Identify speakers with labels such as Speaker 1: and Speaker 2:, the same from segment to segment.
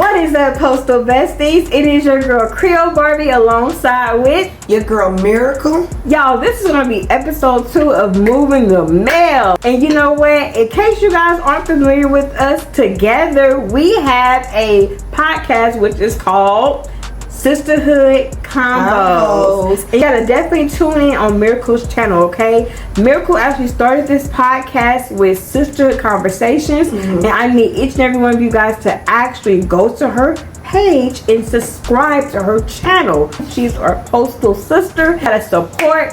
Speaker 1: What is up, Postal Besties? It is your girl Creole Barbie alongside with
Speaker 2: your girl Miracle.
Speaker 1: Y'all, this is gonna be episode 2 of Moving the Mail. And you know what? In case you guys aren't familiar with us together, we have a podcast which is called Sisterhood Combos. And you gotta definitely tune in on Miracle's channel, okay? Miracle actually started this podcast with sisterhood conversations, and I need each and every one of you guys to actually go to her page and subscribe to her channel. She's our postal sister. Gotta support.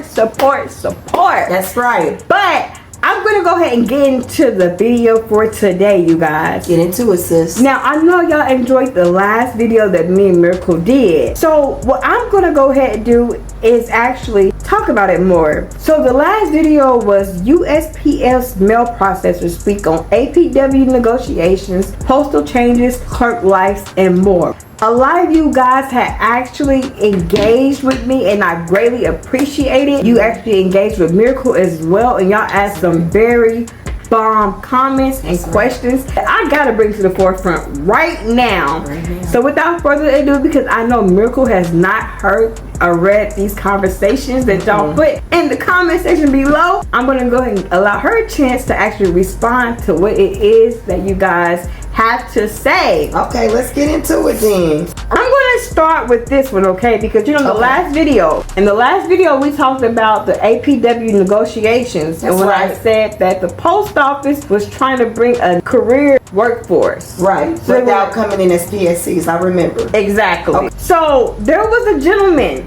Speaker 2: That's right.
Speaker 1: But I'm gonna go ahead and get into the video for today, you guys.
Speaker 2: Get into it, sis.
Speaker 1: Now, I know y'all enjoyed the last video that me and Miracle did. So what I'm gonna go ahead and do is actually talk about it more. So the last video was USPS mail processors speak on APW negotiations, postal changes, clerk lives, and more. A lot of you guys had actually engaged with me, and I greatly appreciate it. You actually engaged with Miracle as well, and y'all asked some very bomb comments and questions that I gotta bring to the forefront right now. So without further ado, because I know Miracle has not heard or read these conversations that y'all put in the comment section below, I'm gonna go ahead and allow her a chance to actually respond to what it is that you guys have to say.
Speaker 2: Okay, let's get into it then.
Speaker 1: I'm gonna start with this one, okay? Because you know, in the last video we talked about the APW negotiations.
Speaker 2: That's
Speaker 1: and when
Speaker 2: right.
Speaker 1: I said that the post office was trying to bring a career workforce.
Speaker 2: Right.
Speaker 1: So
Speaker 2: without coming in as PSCs, I remember.
Speaker 1: Exactly.
Speaker 2: Okay.
Speaker 1: So there was a gentleman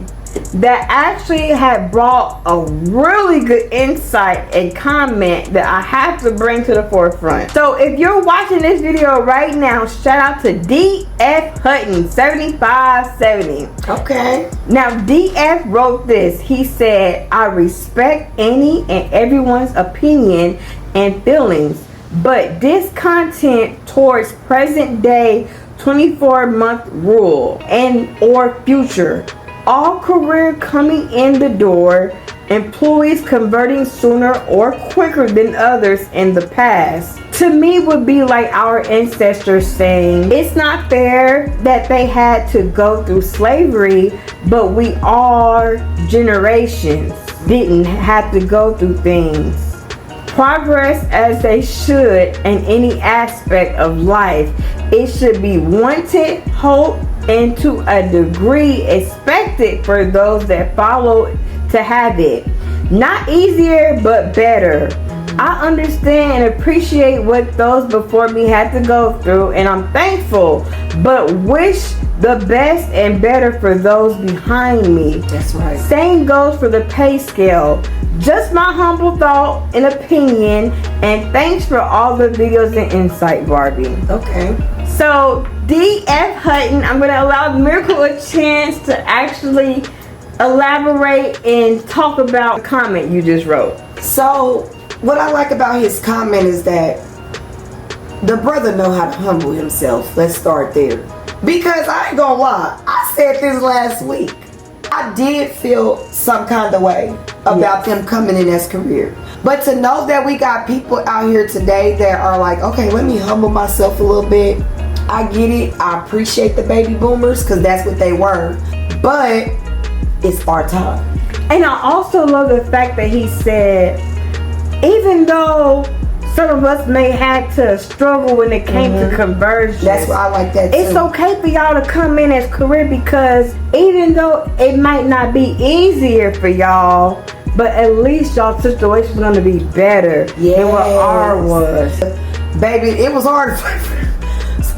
Speaker 1: that actually had brought a really good insight and comment that I have to bring to the forefront. So if you're watching this video right now, shout out to DF Hutton 7570.
Speaker 2: Okay.
Speaker 1: Now DF wrote this. He said, I respect any and everyone's opinion and feelings, but this content towards present day 24-month rule and or future, all career coming in the door, employees converting sooner or quicker than others in the past, to me would be like our ancestors saying, it's not fair that they had to go through slavery, but we our generations didn't have to go through things. Progress as they should in any aspect of life. It should be wanted, hoped, and to a degree expected for those that follow to have it. Not easier, but better. I understand and appreciate what those before me had to go through, and I'm thankful, but wish the best and better for those behind me.
Speaker 2: That's right.
Speaker 1: Same goes for the pay scale. Just my humble thought and opinion, and thanks for all the videos and insight, Barbie.
Speaker 2: Okay.
Speaker 1: So DF Hutton, I'm going to allow Miracle a chance to actually elaborate and talk about the comment you just wrote.
Speaker 2: So what I like about his comment is that the brother know how to humble himself. Let's start there. Because I ain't gonna lie, I said this last week. I did feel some kind of way about them coming in as career. But to know that we got people out here today that are like, okay, let me humble myself a little bit. I get it. I appreciate the baby boomers because that's what they were. But it's our time.
Speaker 1: And I also love the fact that he said, even though some of us may have to struggle when it came to conversion.
Speaker 2: That's why I like that too.
Speaker 1: It's okay for y'all to come in as career, because even though it might not be easier for y'all, but at least y'all situation is going to be better than what ours was.
Speaker 2: Baby, it was hard.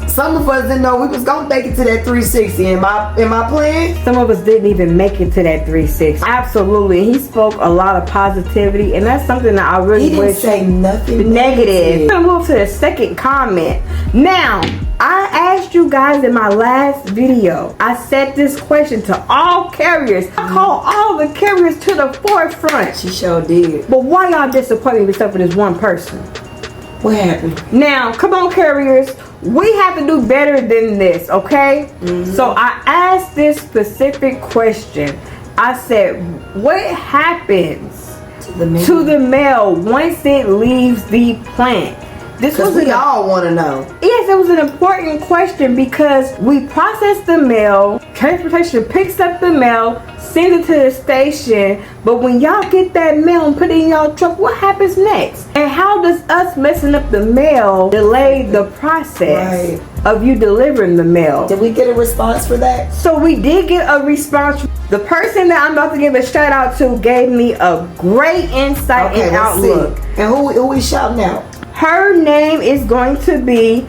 Speaker 2: Some of us didn't know we was gonna make it to that 360. Am I playing?
Speaker 1: Some of us didn't even make it to that 360. Absolutely. He spoke a lot of positivity, and that's something that I really wish.
Speaker 2: He didn't say nothing
Speaker 1: negative. I'm gonna move to the second comment. Now, I asked you guys in my last video, I said this question to all carriers. I call all the carriers to the forefront.
Speaker 2: She sure did.
Speaker 1: But why y'all disappointed me except for this one person?
Speaker 2: What happened?
Speaker 1: Now, come on, carriers. We have to do better than this, okay? So I asked this specific question. I said, what happens to the mail once it leaves the plant? This
Speaker 2: Because we all want to know.
Speaker 1: Yes, it was an important question because we process the mail, transportation picks up the mail, send it to the station, but when y'all get that mail and put it in y'all truck, what happens next? And how does us messing up the mail delay the process of you delivering the mail?
Speaker 2: Did we get a response for that?
Speaker 1: So we did get a response. The person that I'm about to give a shout out to gave me a great insight and outlook.
Speaker 2: See. And who we shouting out?
Speaker 1: Her name is going to be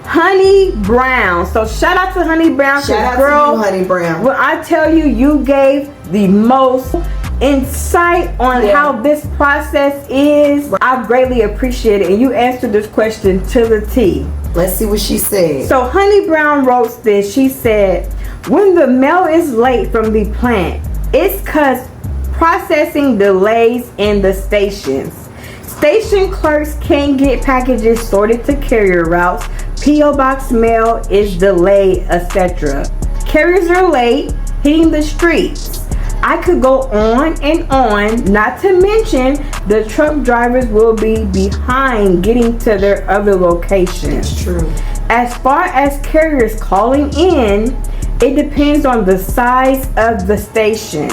Speaker 1: Honey Brown. So shout out to Honey Brown.
Speaker 2: Shout out
Speaker 1: girl,
Speaker 2: to you, Honey Brown.
Speaker 1: When I tell you, you gave the most insight on how this process is, I greatly appreciate it. And you answered this question to the T.
Speaker 2: Let's see what she said.
Speaker 1: So Honey Brown wrote this. She said, when the mail is late from the plant, it's because processing delays in the stations. Station clerks can't get packages sorted to carrier routes. P.O. box mail is delayed, etc. Carriers are late, hitting the streets. I could go on and on, not to mention the truck drivers will be behind getting to their other locations.
Speaker 2: That's true.
Speaker 1: As far as carriers calling in, it depends on the size of the station.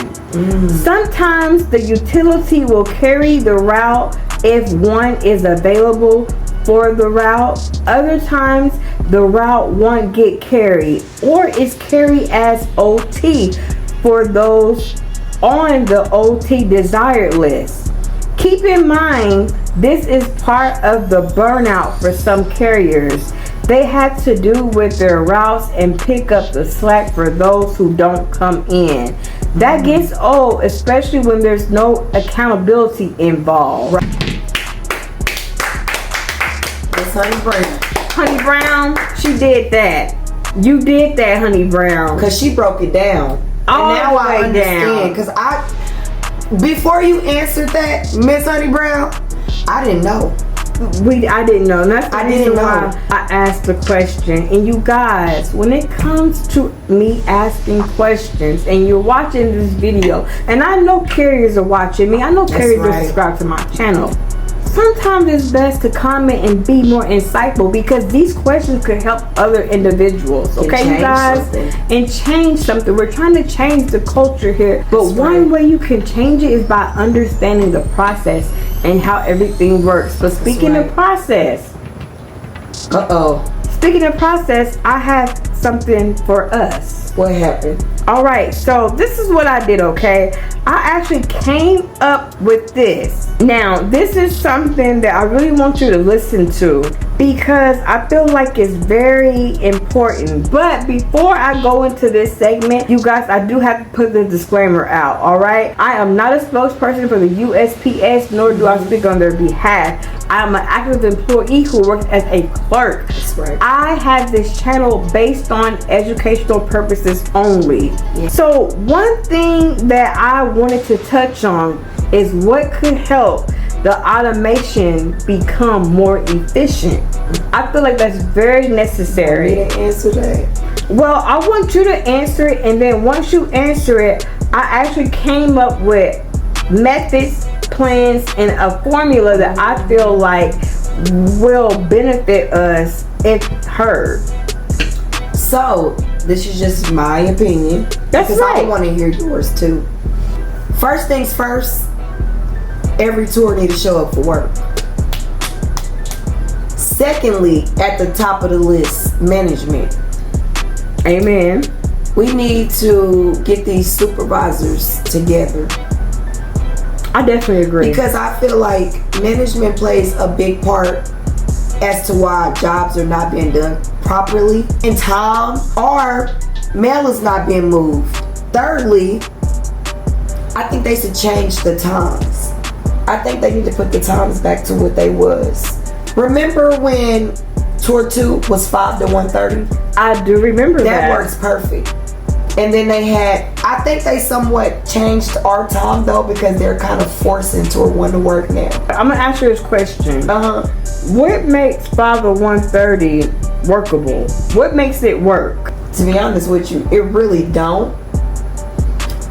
Speaker 1: Sometimes the utility will carry the route if one is available for the route. Other times the route won't get carried or is carried as OT for those on the OT desired list. Keep in mind, this is part of the burnout for some carriers. They have to do with their routes and pick up the slack for those who don't come in. That gets old, especially when there's no accountability involved.
Speaker 2: It's Honey Brown.
Speaker 1: Honey Brown, she did that. You did that, Honey Brown.
Speaker 2: Because she broke it down.
Speaker 1: All
Speaker 2: and now
Speaker 1: the
Speaker 2: I
Speaker 1: way
Speaker 2: understand. Because before you answered that, Miss Honey Brown, I didn't know.
Speaker 1: I didn't know. And that's the
Speaker 2: I
Speaker 1: reason
Speaker 2: didn't know.
Speaker 1: why I asked the question. And you guys, when it comes to me asking questions and you're watching this video, and I know carriers are watching me, I know carriers are subscribed to my channel. Sometimes it's best to comment and be more insightful because these questions could help other individuals. Okay, you guys? And change something. We're trying to change the culture here. But one way you can change it is by understanding the process and how everything works. But speaking of process, speaking of process, I have something for us.
Speaker 2: What happened?
Speaker 1: All right, so this is what I did, okay? I actually came up with this. Now, this is something that I really want you to listen to because I feel like it's very important. But before I go into this segment, you guys, I do have to put the disclaimer out, all right? I am not a spokesperson for the USPS, nor do I speak on their behalf. I am an active employee who works as a clerk.
Speaker 2: That's right.
Speaker 1: I have this channel based on educational purposes only. So one thing that I wanted to touch on is what could help the automation become more efficient. I feel like that's very necessary.
Speaker 2: You didn't answer that.
Speaker 1: Well, I want you to answer it, and then once you answer it, I actually came up with methods, plans, and a formula that I feel like will benefit us if heard.
Speaker 2: So, this is just my opinion.
Speaker 1: That's
Speaker 2: because
Speaker 1: right.
Speaker 2: I want to hear yours too. First things first, every tour needs to show up for work. Secondly, at the top of the list, management.
Speaker 1: Amen.
Speaker 2: We need to get these supervisors together.
Speaker 1: I definitely agree.
Speaker 2: Because I feel like management plays a big part as to why jobs are not being done properly in time or mail is not being moved. Thirdly, I think they should change the times. I think they need to put the times back to what they was. Remember when tour 2 was 5 to 1:30?
Speaker 1: I do remember that.
Speaker 2: That works perfect. And then they had, I think they somewhat changed our time though because they're kind of forcing tour 1 to work now.
Speaker 1: I'm gonna ask you this question. What makes 5 to 1:30 workable? What makes it work?
Speaker 2: To be honest with you, it really don't.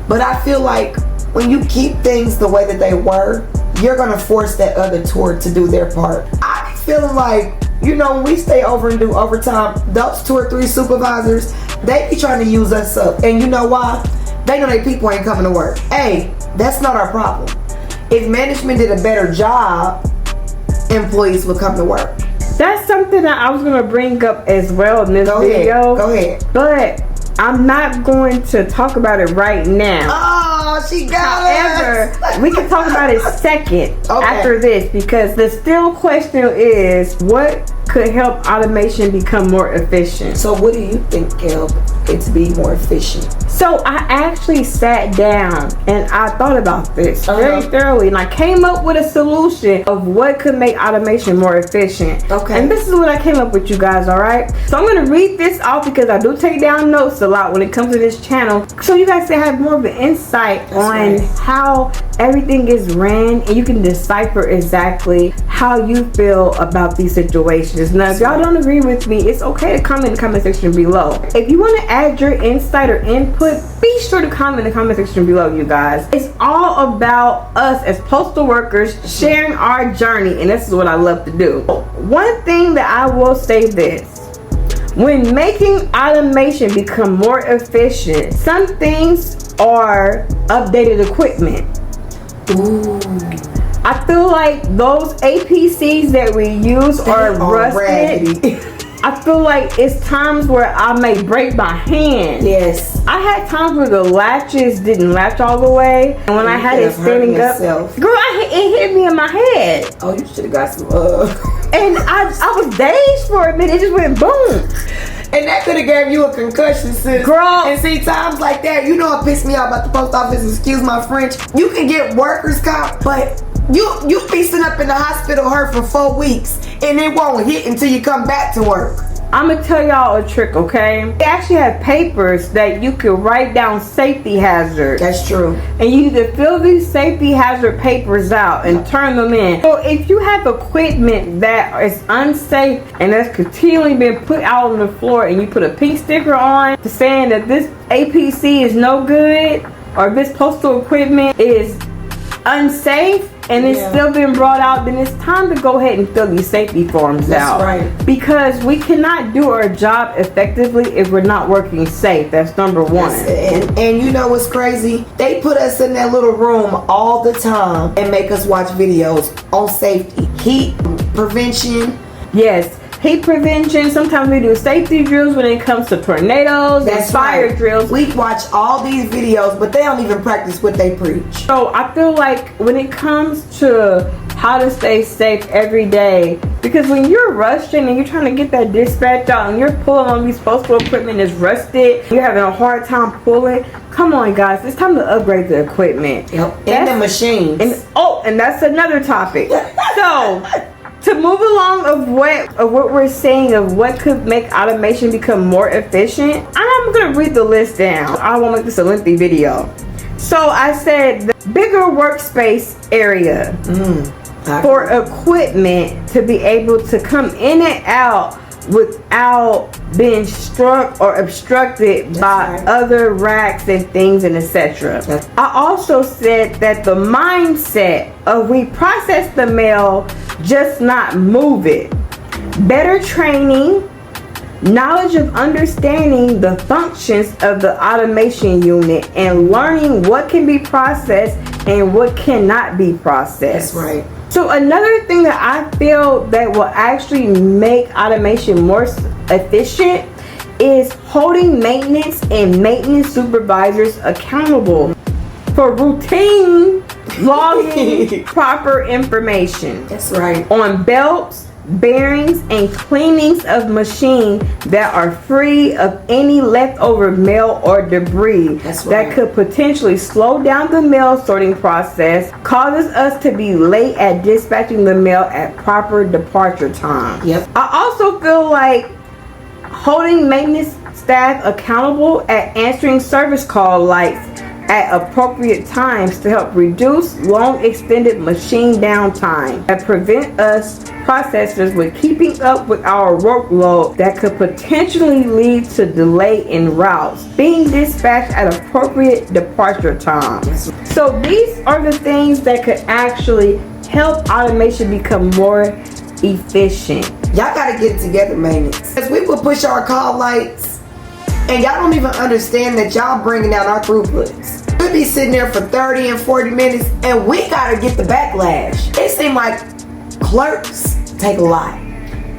Speaker 2: But I feel like when you keep things the way that they were, you're gonna force that other tour to do their part. I feeling like, you know, when we stay over and do overtime, those 2 or 3 supervisors, they be trying to use us up. And you know why? They know their people ain't coming to work. Hey, that's not our problem. If management did a better job, employees would come to work.
Speaker 1: That's something that I was going to bring up as well in this video.
Speaker 2: Go ahead.
Speaker 1: But I'm not going to talk about it right now.
Speaker 2: Oh, she got
Speaker 1: However, we can talk about it second after this, because the still question is, what could help automation become more efficient?
Speaker 2: So what do you think can help it to be more efficient?
Speaker 1: So I actually sat down and I thought about this very thoroughly, and I came up with a solution of what could make automation more efficient.
Speaker 2: Okay.
Speaker 1: And this is what I came up with, you guys, all right? So I'm going to read this off because I do take down notes a lot when it comes to this channel, so you guys can have more of an insight on how everything is ran, and you can decipher exactly how you feel about these situations. Now, if y'all don't agree with me, it's okay to comment in the comment section below. If you want to add your insight or input, be sure to comment in the comment section below, you guys. It's all about us as postal workers sharing our journey, and this is what I love to do. One thing that I will say this: when making automation become more efficient, some things are updated equipment.
Speaker 2: Ooh.
Speaker 1: I feel like those APCs that we use are rusted. I feel like it's times where I may break my hand.
Speaker 2: Yes.
Speaker 1: I had times where the latches didn't latch all the way, and when I had it standing up, girl, it hit me in my head.
Speaker 2: Oh, you should have got some
Speaker 1: and I was dazed for a minute. It just went boom.
Speaker 2: And that could have gave you a concussion, sis.
Speaker 1: Girl.
Speaker 2: And see, times like that, you know what pissed me off about the post office, excuse my French. You can get workers' comp, but you be sitting up in the hospital hurt for 4 weeks, and it won't hit until you come back to work.
Speaker 1: I'm gonna tell y'all a trick, okay? They actually have papers that you can write down safety hazards.
Speaker 2: That's true.
Speaker 1: And you need to fill these safety hazard papers out and turn them in. So if you have equipment that is unsafe and that's continually been put out on the floor, and you put a pink sticker on saying that this APC is no good, or this postal equipment is unsafe, and it's still been brought out, then it's time to go ahead and fill these safety forms out.
Speaker 2: That's right.
Speaker 1: Because we cannot do our job effectively if we're not working safe. That's number one.
Speaker 2: And you know what's crazy? They put us in that little room all the time and make us watch videos on safety, heat prevention.
Speaker 1: Yes. Heat prevention. Sometimes we do safety drills when it comes to tornadoes and fire drills.
Speaker 2: We watch all these videos, but they don't even practice what they preach.
Speaker 1: So I feel like when it comes to how to stay safe every day, because when you're rushing and you're trying to get that dispatch out and you're pulling on these postal equipment that's rusted, you're having a hard time pulling. Come on, guys, it's time to upgrade the equipment.
Speaker 2: Yep. And the machines.
Speaker 1: And that's another topic. So to move along of what we're saying of what could make automation become more efficient, I'm gonna read the list down. I won't make this a lengthy video. So I said the bigger workspace area for equipment to be able to come in and out without being struck or obstructed by other racks and things and etc. I also said that the mindset of we process the mail, just not move it. Better training, knowledge of understanding the functions of the automation unit, and learning what can be processed and what cannot be processed.
Speaker 2: That's right.
Speaker 1: So another thing that I feel that will actually make automation more efficient is holding maintenance and maintenance supervisors accountable for routine logging proper information.
Speaker 2: That's right.
Speaker 1: On belts, bearings, and cleanings of machine that are free of any leftover mail or debris that could potentially slow down the mail sorting process, causes us to be late at dispatching the mail at proper departure time.
Speaker 2: Yep.
Speaker 1: I also feel like holding maintenance staff accountable at answering service call lights at appropriate times to help reduce long extended machine downtime and prevent us processors with keeping up with our workload that could potentially lead to delay in routes being dispatched at appropriate departure times. So these are the things that could actually help automation become more efficient.
Speaker 2: Y'all gotta get it together, maintenance. Because we will push our call lights, and y'all don't even understand that y'all bringing down our throughputs. We'll be sitting there for 30 and 40 minutes, and we gotta get the backlash. It seems like clerks take a lot.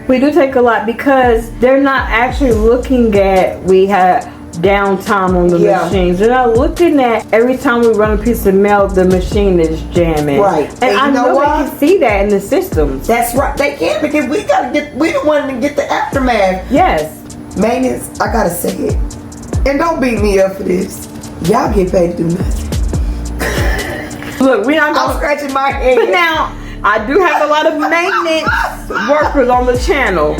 Speaker 1: We do take a lot because they're not actually looking at we have downtime on the machines. They're not looking at every time we run a piece of mail, the machine is jamming.
Speaker 2: Right.
Speaker 1: And I know they can see that in the systems.
Speaker 2: That's right. They can, because we don't want to get the aftermath.
Speaker 1: Yes.
Speaker 2: Maintenance, I gotta say it. And don't beat me up for this. Y'all get paid to do nothing.
Speaker 1: Look, I'm
Speaker 2: scratching my head.
Speaker 1: But now, I do have a lot of maintenance workers on the channel.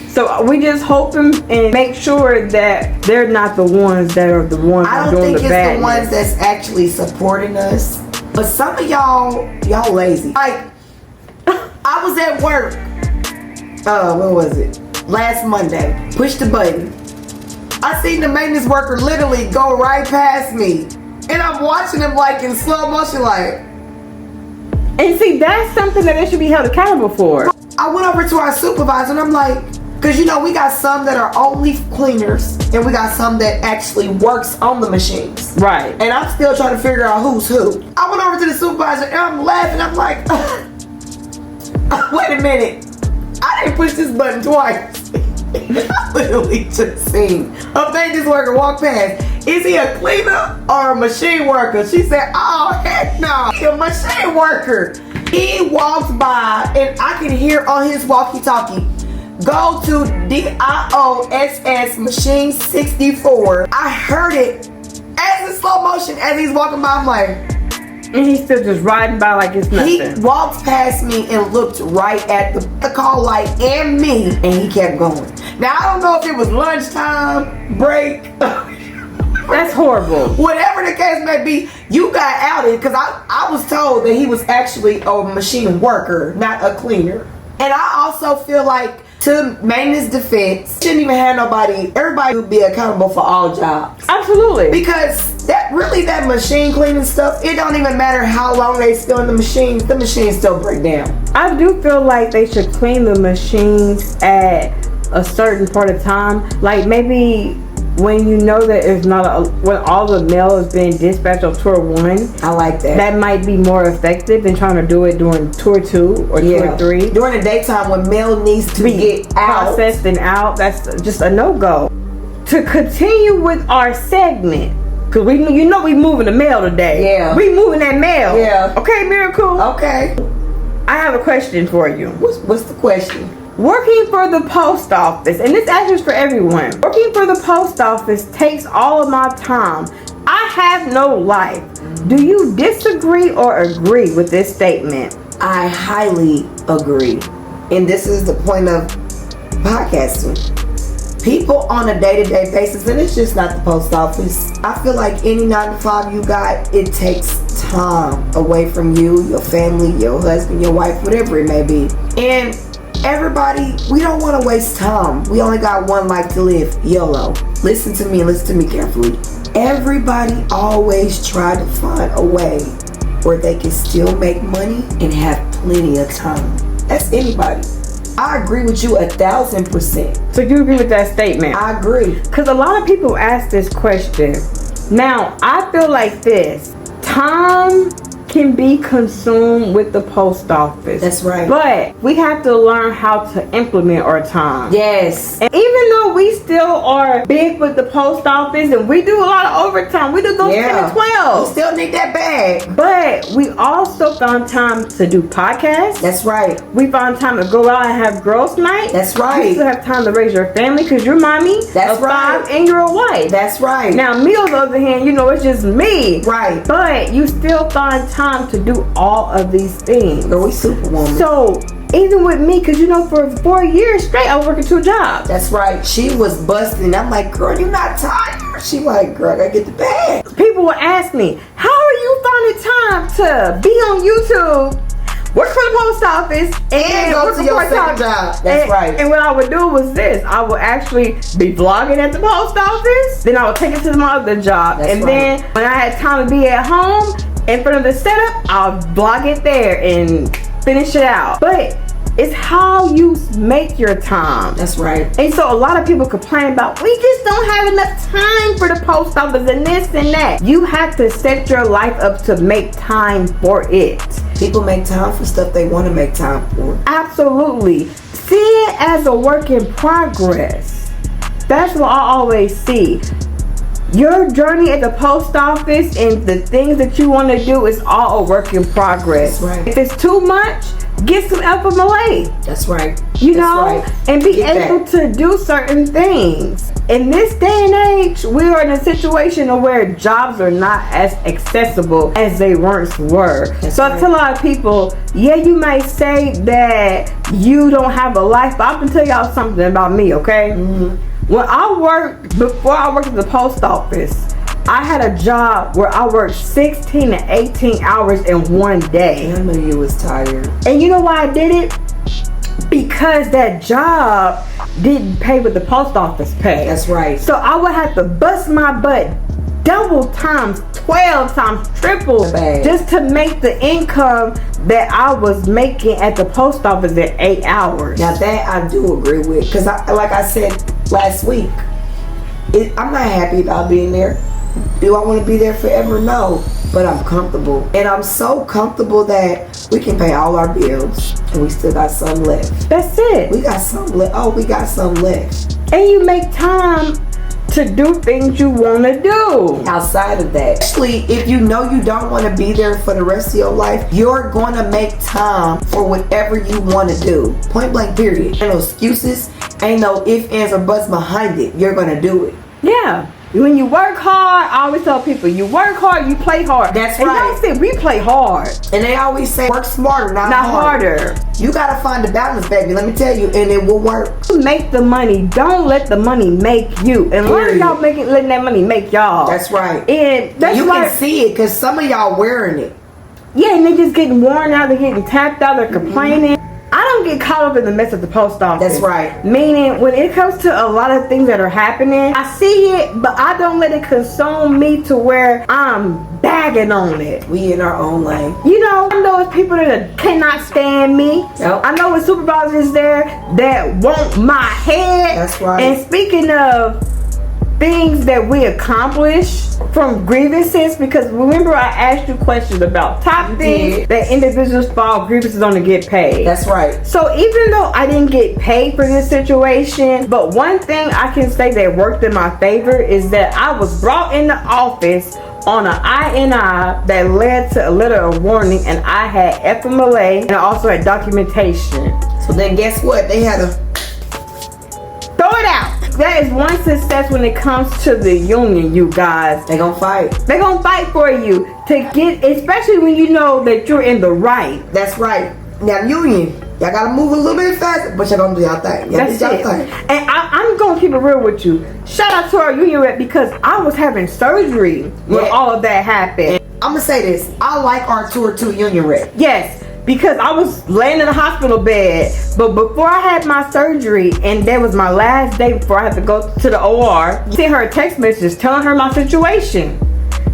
Speaker 1: So we just hope and make sure that they're not the ones that are the ones
Speaker 2: I don't
Speaker 1: doing
Speaker 2: think
Speaker 1: the
Speaker 2: it's
Speaker 1: badness.
Speaker 2: the ones that's actually supporting us. But some of y'all lazy. Like, I was at work. What was it? Last Monday. Push the button. I seen the maintenance worker literally go right past me. And I'm watching him like in slow motion, like.
Speaker 1: And see, that's something that they should be held accountable for.
Speaker 2: I went over to our supervisor and I'm like, because you know we got some that are only cleaners and we got some that actually works on the machines.
Speaker 1: Right.
Speaker 2: And I'm still trying to figure out who's who. I went over to the supervisor and I'm laughing. I'm like, wait a minute. I didn't push this button twice. I literally just seen a maintenance worker walk past. Is he a cleaner or a machine worker? She said, oh, heck no. He's a machine worker. He walks by and I can hear on his walkie-talkie, go to DIOSS machine 64. I heard it as in slow motion as he's walking by. I'm like,
Speaker 1: and he's still just riding by like it's nothing.
Speaker 2: He walked past me and looked right at the call light and me, and he kept going. Now, I don't know if it was lunchtime, break.
Speaker 1: That's horrible.
Speaker 2: Whatever the case may be, you got outed because I was told that he was actually a machine worker, not a cleaner. And I also feel like, to maintenance defense, shouldn't even have nobody, everybody would be accountable for all jobs.
Speaker 1: Absolutely.
Speaker 2: Because that machine cleaning stuff, it don't even matter how long they still in the machines still break down.
Speaker 1: I do feel like they should clean the machines at a certain part of time. Like maybe when you know that it's not when all the mail is being dispatched on tour 1.
Speaker 2: I like that.
Speaker 1: That might be more effective than trying to do it during tour 2 or tour 3.
Speaker 2: During the daytime when mail needs to get
Speaker 1: processed and out, that's just a no-go. To continue with our segment, because we moving the mail today.
Speaker 2: Yeah.
Speaker 1: We moving that mail.
Speaker 2: Yeah.
Speaker 1: Okay, Miracle?
Speaker 2: Okay.
Speaker 1: I have a question for you.
Speaker 2: What's the question?
Speaker 1: Working for the post office, and this answer is for everyone. Working for the post office takes all of my time. I have no life. Do you disagree or agree with this statement?
Speaker 2: I highly agree. And this is the point of podcasting. People on a day-to-day basis, and it's just not the post office. I feel like any 9 to 5 you got, it takes time away from you, your family, your husband, your wife, whatever it may be. And everybody, we don't want to waste time. We only got one life to live. YOLO. Listen to me and listen to me carefully. Everybody always try to find a way where they can still make money and have plenty of time. That's anybody. I agree with you 1,000%.
Speaker 1: So you agree with that statement?
Speaker 2: I agree.
Speaker 1: Because a lot of people ask this question. Now, I feel like this. Time can be consumed with the post office.
Speaker 2: That's right.
Speaker 1: But we have to learn how to implement our time.
Speaker 2: Yes.
Speaker 1: And even though we still are big with the post office and we do a lot of overtime, we do those 10 and 12.
Speaker 2: We still need that bag.
Speaker 1: But we also found time to do podcasts.
Speaker 2: That's right.
Speaker 1: We found time to go out and have girls' night.
Speaker 2: That's right.
Speaker 1: You still have time to raise your family because you're mommy.
Speaker 2: That's
Speaker 1: of
Speaker 2: right.
Speaker 1: 5 and you're a wife.
Speaker 2: That's right.
Speaker 1: Now, me on the other hand, it's just me.
Speaker 2: Right.
Speaker 1: But you still find time to do all of these things.
Speaker 2: Girl, we superwoman.
Speaker 1: So, even with me, because for 4 years straight, I was working 2 jobs.
Speaker 2: That's right. She was busting. I'm like, girl, you not tired? She like, girl, I gotta get the bag.
Speaker 1: People will ask me, how are you finding time to be on YouTube, work for the post office, and
Speaker 2: go
Speaker 1: work
Speaker 2: to
Speaker 1: for
Speaker 2: your second job? That's right.
Speaker 1: And what I would do was this. I would actually be vlogging at the post office. Then I would take it to my other job.
Speaker 2: That's
Speaker 1: and
Speaker 2: right.
Speaker 1: then when I had time to be at home, in front of the setup, I'll vlog it there and finish it out. But It's how you make your time.
Speaker 2: That's right.
Speaker 1: And so a lot of people complain about, we just don't have enough time for the post office and this and that. You have to set your life up to make time for it.
Speaker 2: People make time for stuff they want to make time for.
Speaker 1: Absolutely. See it as a work in progress. That's what I always see. Your journey at the post office and the things that you want to do is all a work in progress.
Speaker 2: That's right.
Speaker 1: If it's too much, get some FMLA.
Speaker 2: That's right.
Speaker 1: You
Speaker 2: That's
Speaker 1: know,
Speaker 2: right.
Speaker 1: and be
Speaker 2: Get
Speaker 1: able to do certain things. In this day and age, we are in a situation where jobs are not as accessible as they once were.
Speaker 2: That's
Speaker 1: so
Speaker 2: right.
Speaker 1: I tell a lot of people, yeah, you may say that you don't have a life, but I can tell y'all something about me, okay?
Speaker 2: Mm-hmm.
Speaker 1: When before I worked at the post office, I had a job where I worked 16 to 18 hours in one day.
Speaker 2: I knew you was tired.
Speaker 1: And you know why I did it? Because that job didn't pay what the post office paid.
Speaker 2: That's right.
Speaker 1: So I would have to bust my butt double times, 12 times, triple,
Speaker 2: Bad.
Speaker 1: just to make the income that I was making at the post office in 8 hours.
Speaker 2: Now that I do agree with, because like I said last week, I'm not happy about being there. Do I want to be there forever? No, but I'm comfortable, and I'm so comfortable that we can pay all our bills, and we still got some left.
Speaker 1: That's it.
Speaker 2: We got some left. Oh, we got some left.
Speaker 1: And you make time to do things you want to do.
Speaker 2: Outside of that, especially if you know you don't want to be there for the rest of your life, you're going to make time for whatever you want to do. Point blank, period. Ain't no excuses, ain't no ifs, ands, or buts behind it. You're going to do it.
Speaker 1: Yeah. When you work hard, I always tell people, you work hard, you play hard.
Speaker 2: That's
Speaker 1: and
Speaker 2: right.
Speaker 1: y'all say we play hard,
Speaker 2: And they always say, work smarter, not
Speaker 1: harder.
Speaker 2: You got to find the balance, baby. Let me tell you, and it will work.
Speaker 1: Make the money. Don't let the money make you. And a lot of y'all letting that money make y'all.
Speaker 2: That's right.
Speaker 1: And that's
Speaker 2: you
Speaker 1: why,
Speaker 2: can see it because some of y'all wearing it.
Speaker 1: yeah, and they just getting worn out. They're getting tapped out. They're complaining. I don't get caught up in the mess of the post office.
Speaker 2: That's right.
Speaker 1: Meaning, when it comes to a lot of things that are happening, I see it, but I don't let it consume me to where I'm bagging on it.
Speaker 2: We in our own lane.
Speaker 1: You know, I know it's people that cannot stand me.
Speaker 2: Yep.
Speaker 1: I know it's supervisors there that want my head.
Speaker 2: That's right.
Speaker 1: And speaking of things that we accomplish from grievances, because remember I asked you questions about top things that individuals file grievances on to get paid.
Speaker 2: That's right.
Speaker 1: So even though I didn't get paid for this situation, but one thing I can say that worked in my favor is that I was brought in the office on an INI that led to a letter of warning, and I had FMLA and I also had documentation.
Speaker 2: So then guess what? They had a...
Speaker 1: Throw it out. That is one success when it comes to the union, you guys.
Speaker 2: They gonna fight.
Speaker 1: They're gonna fight for you to get, especially when you know that you're in the right.
Speaker 2: That's right. Now union, y'all gotta move a little bit faster, but y'all gonna do y'all thing. Y'all
Speaker 1: That's
Speaker 2: do y'all
Speaker 1: it.
Speaker 2: thing.
Speaker 1: And I'm gonna keep it real with you. Shout out to our union rep, because I was having surgery when all of that happened.
Speaker 2: I'm gonna say this. I like our Tour 2 union rep.
Speaker 1: Yes, because I was laying in the hospital bed, but before I had my surgery, and that was my last day before I had to go to the OR, I sent her a text message telling her my situation.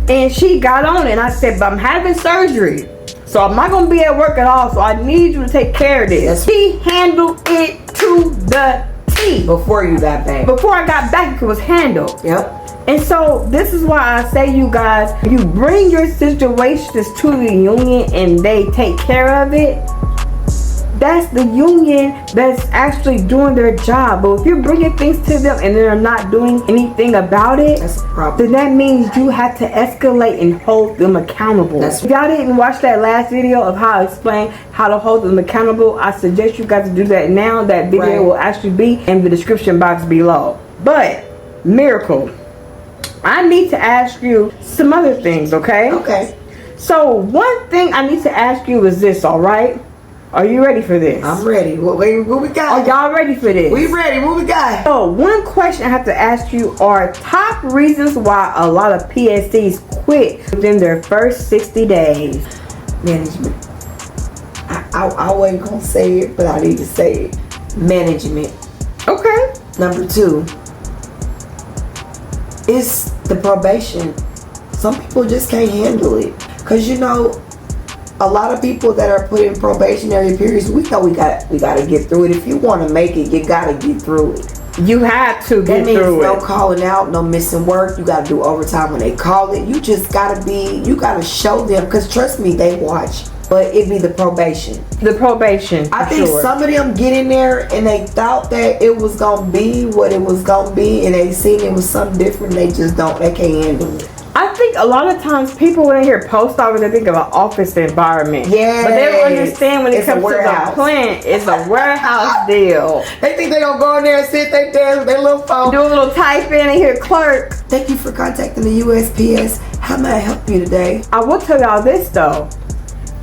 Speaker 1: And she got on it, and I said, but I'm having surgery, so I'm not gonna be at work at all, so I need you to take care of this. She handled it to the T.
Speaker 2: Before you got back.
Speaker 1: Before I got back, it was handled.
Speaker 2: Yep.
Speaker 1: And so this is why I say, you guys, you bring your situations to the union and they take care of it. That's the union that's actually doing their job. But if you're bringing things to them and they're not doing anything about it,
Speaker 2: That's a problem.
Speaker 1: then that means you have to escalate and hold them accountable. If y'all didn't watch that last video of how I explained how to hold them accountable, I suggest you guys to do that now. That video will actually be in the description box below. But, Miracle, I need to ask you some other things, okay?
Speaker 2: Okay.
Speaker 1: So one thing I need to ask you is this, all right? Are you ready for this?
Speaker 2: I'm ready. What we got?
Speaker 1: Are y'all ready for this?
Speaker 2: We ready. What we got?
Speaker 1: So one question I have to ask you are top reasons why a lot of PSCs quit within their first 60 days.
Speaker 2: Management. I wasn't gonna say it, but I need to say it. Management.
Speaker 1: Okay.
Speaker 2: Number 2 is the probation. Some people just can't handle it. Cause you know, a lot of people that are put in probationary periods, we know we gotta get through it. If you want to make it, you gotta get through it.
Speaker 1: You have to get through it.
Speaker 2: That means no calling out, no missing work. You gotta do overtime when they call it. You just you gotta show them, because trust me, they watch. But it be the probation.
Speaker 1: The probation.
Speaker 2: I think some of them get in there and they thought that it was gonna be what it was gonna be, and they seen it was something different. They just they can't handle it.
Speaker 1: I think a lot of times people, when they hear post office, they think of an office environment.
Speaker 2: Yeah.
Speaker 1: But they don't understand when it comes to the plant, it's a warehouse deal.
Speaker 2: They think they gonna go in there and sit their desk with their little phone.
Speaker 1: Do a little type in and hear clerk.
Speaker 2: Thank you for contacting the USPS. How may I help you today?
Speaker 1: I will tell y'all this though,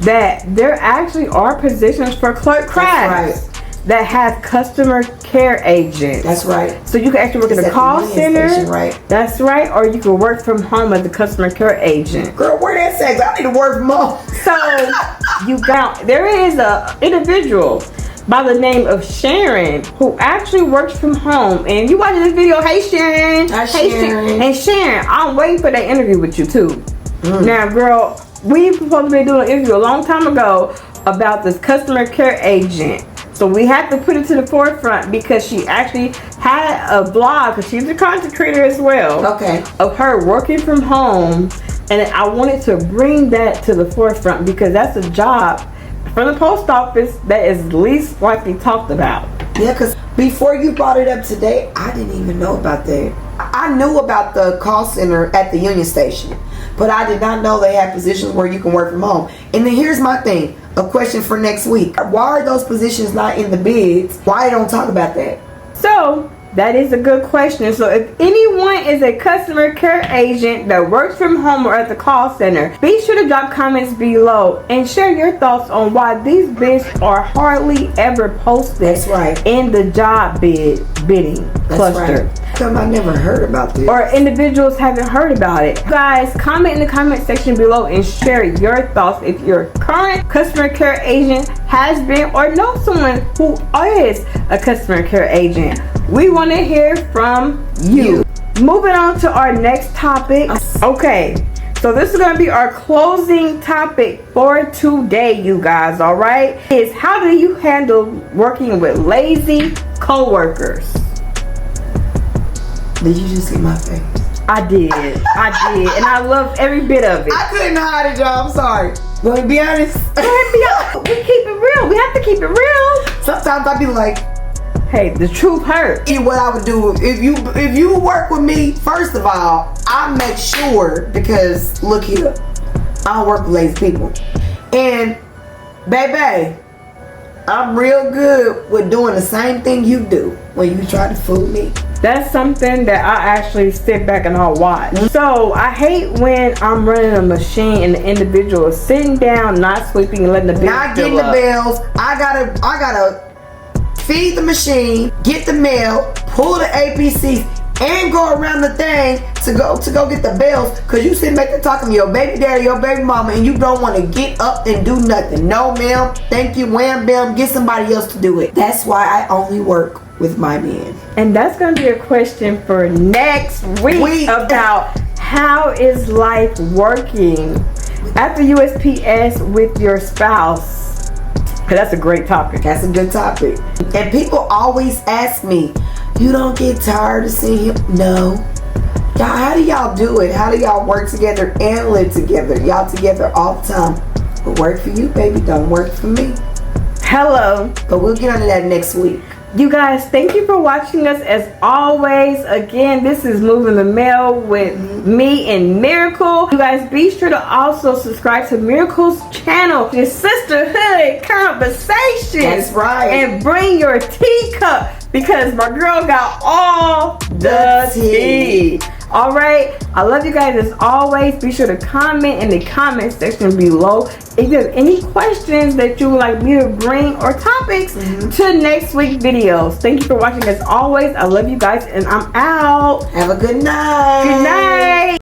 Speaker 1: that there actually are positions for clerk crafts that have customer care agents.
Speaker 2: That's right.
Speaker 1: So you can actually work in the call center.
Speaker 2: Station, right?
Speaker 1: That's right. Or you can work from home as a customer care agent.
Speaker 2: Girl, where that sex? I need to work from home.
Speaker 1: So there is a individual by the name of Sharon who actually works from home. And you watching this video, hey Sharon.
Speaker 2: Hi Sharon.
Speaker 1: And Sharon, I'm waiting for that interview with you too. Now girl, we supposed to be doing an interview a long time ago about this customer care agent. So we had to put it to the forefront because she actually had a blog, because she's a content creator as well.
Speaker 2: Okay.
Speaker 1: Of her working from home. And I wanted to bring that to the forefront because that's a job from the post office that is least likely talked about.
Speaker 2: Yeah, because before you brought it up today, I didn't even know about that. I knew about the call center at the Union Station, but I did not know they had positions where you can work from home. And then here's my thing, a question for next week. Why are those positions not in the bids? Why don't talk about that?
Speaker 1: So that is a good question. So if anyone is a customer care agent that works from home or at the call center, be sure to drop comments below and share your thoughts on why these bids are hardly ever posted.
Speaker 2: That's right.
Speaker 1: In the job bidding cluster.
Speaker 2: Right. I never heard about this.
Speaker 1: Or individuals haven't heard about it. Guys, comment in the comment section below and share your thoughts if your current customer care agent has been or know someone who is a customer care agent. We want to hear from you. Moving on to our next topic. Okay, so this is going to be our closing topic for today, you guys, all right? Is how do you handle working with lazy coworkers?
Speaker 2: Did you just see my face?
Speaker 1: I did, and I love every bit of it.
Speaker 2: I couldn't hide it, y'all. I'm sorry. But to be honest,
Speaker 1: We keep it real. We have to keep it real.
Speaker 2: Sometimes I be like,
Speaker 1: hey, the truth hurts.
Speaker 2: What I would do if you work with me, first of all, I make sure, because look here, I don't work with lazy people, and baby, I'm real good with doing the same thing you do when you try to fool me.
Speaker 1: That's something that I actually sit back and I'll watch. So I hate when I'm running a machine and the individual is sitting down, not sweeping and letting the bills
Speaker 2: not getting the bills. I gotta feed the machine, get the mail, pull the APCs, and go around the thing to go get the bills, because you sitting back there talking to your baby daddy, your baby mama, and you don't want to get up and do nothing. No, ma'am, thank you, wham, bam, get somebody else to do it. That's why I only work with my men.
Speaker 1: And that's going to be a question for next week about how is life working at the USPS with your spouse. Because that's a great topic.
Speaker 2: That's a good topic. And people always ask me, you don't get tired of seeing him? No. Y'all, how do y'all do it? How do y'all work together and live together? Y'all together all the time. What work for you, baby, don't work for me.
Speaker 1: Hello.
Speaker 2: But we'll get onto that next week.
Speaker 1: You guys, thank you for watching us as always. Again, this is Moving the Mail with me and Miracle. You guys, be sure to also subscribe to Miracle's channel, your sisterhood conversations.
Speaker 2: That's right.
Speaker 1: And bring your teacup, because my girl got all the tea. All right, I love you guys as always. Be sure to comment in the comment section below if you have any questions that you would like me to bring or topics to next week's videos. Thank you for watching as always. I love you guys, and I'm out.
Speaker 2: Have a good night.
Speaker 1: Good night.